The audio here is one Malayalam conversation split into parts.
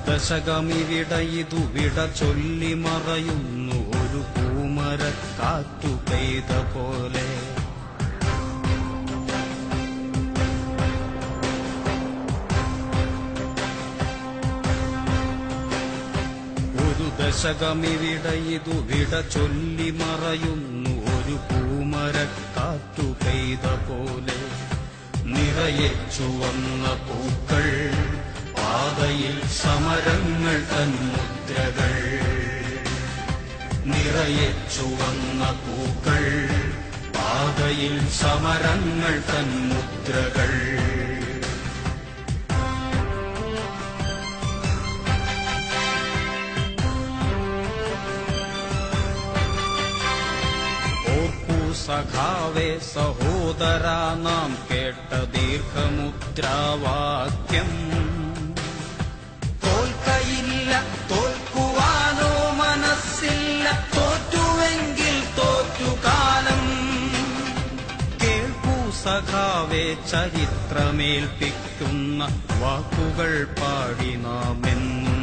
ദശകമിവിടയിതു വിട ചൊല്ലി മറയുന്നു ഒരു പൂമരക്കാറ്റു പെയ്ത പോലെ. ഒരു ദശകമിവിടയിതു വിട ചൊല്ലി മറയുന്നു ഒരു പൂമരക്കാറ്റു പെയ്ത പോലെ. നിറയെ ചുവന്ന പൂക്കൾ, പാതയിൽ സമരങ്ങൾ തൻ മുദ്രകൾ. നിറയെ ചുവന്ന പൂക്കൾ, പാതയിൽ സമരങ്ങൾ തൻ മുദ്രകൾ. സഖാവേ സഹോദരാ, നാം കേട്ട ദീർഘമുദ്രാവാക്യം. തോൽക്കയില്ല, തോൽക്കുവാനോ മനസ്സില്ല, തോറ്റുവെങ്കിൽ തോറ്റുകാലം. കേൾക്കൂ സഖാവേ, ചരിത്രമേൽപ്പിക്കുന്ന വാക്കുകൾ പാടി നാമെന്നും.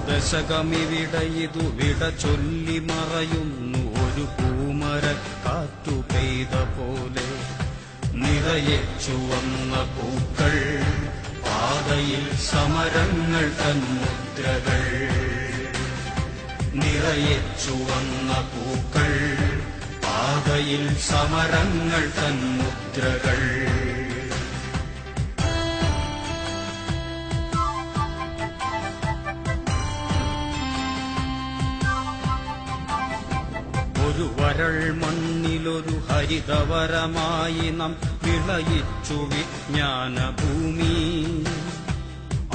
ദശകമിവിടയിതു വിട ചൊല്ലി മറയുന്നു ഒരു പൂമരക്കാറ്റു പെയ്ത പോലെ. നിറയെ ചുവന്ന പൂക്കൾ, പാതയിൽ സമരങ്ങൾ തൻ മുദ്രകൾ. നിറയെ ചുവന്ന പൂക്കൾ, പാതയിൽ സമരങ്ങൾ തൻ മുദ്രകൾ. ഒരു വരൾ മണ്ണിലൊരു ഹരിതവരമായി നാം വിളയിച്ചു വിജ്ഞാനഭൂമി.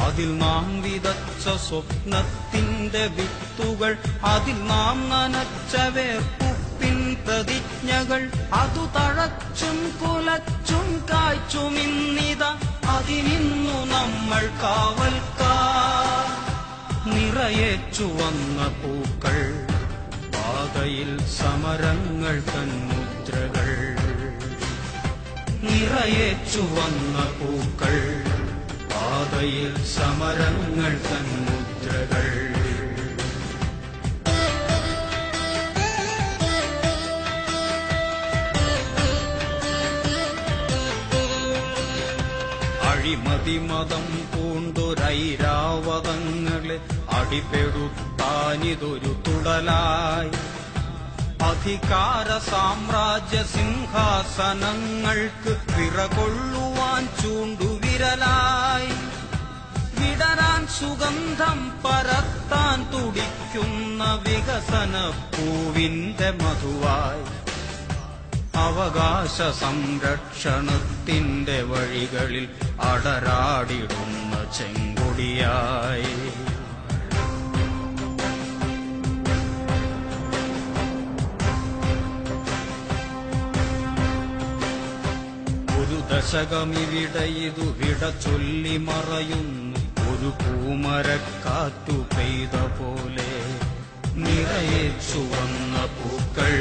അതിൽ നാം വിതച്ച സ്വപ്നത്തിന്റെ വിത്തുകൾ, അതിൽ നാം നനച്ച വേർപ്പുപ്പിൻ പ്രതിജ്ഞകൾ. അതു തഴച്ചും കുലച്ചും കായ്ച്ചുമിന്നിത, അതിനിന്നു നമ്മൾ കാവൽക്കാർ. നിറയെ ചുവന്ന പൂക്കൾ, പാതയിൽ സമരങ്ങൾ തൻ മുദ്രകൾ. നിറയെ ചുവന്ന പൂക്കൾ, പാതയിൽ സമരങ്ങൾ തൻ മുദ്രകൾ. അഴിമതി മതം പൂണ്ടൊരൈരാവതങ്ങളെ അടിപെടുത്താനിതൊരു തുടലായി. അധികാര സാമ്രാജ്യ സിംഹാസനങ്ങൾക്ക് വിറകൊള്ളുവാൻ ചൂണ്ടുവിരലായി. വിടരാൻ സുഗന്ധം പരത്താൻ തുടിക്കുന്ന വികസന പൂവിന്റെ മധുവായി. അവകാശ സംരക്ഷണത്തിന്റെ വഴികളിൽ അടരാടിടുന്ന ചെങ്കൊടിയായി. ഒരു ദശകമിവിടയിതു വിട ചൊല്ലി മറയുന്നു ഒരു പൂമരക്കാറ്റു പെയ്ത പോലെ. നിറയെ ചുവന്ന പൂക്കൾ,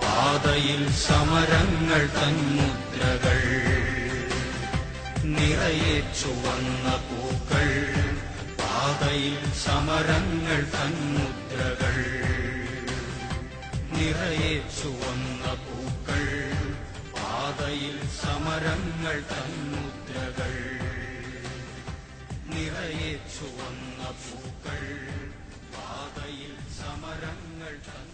പാതയിൽ സമരങ്ങൾ തൻ മുദ്രകൾ. നിറയെ ചുവന്ന പൂക്കൾ, പാതയിൽ സമരങ്ങൾ തൻ മുദ്രകൾ. നിറയെ ചുവന്ന പൂക്കൾ, പാതയിൽ സമരങ്ങൾ തൻ മുദ്രകൾ. നിറയെ ചുവന്ന പൂക്കൾ, പാതയിൽ സമരങ്ങൾ തൻ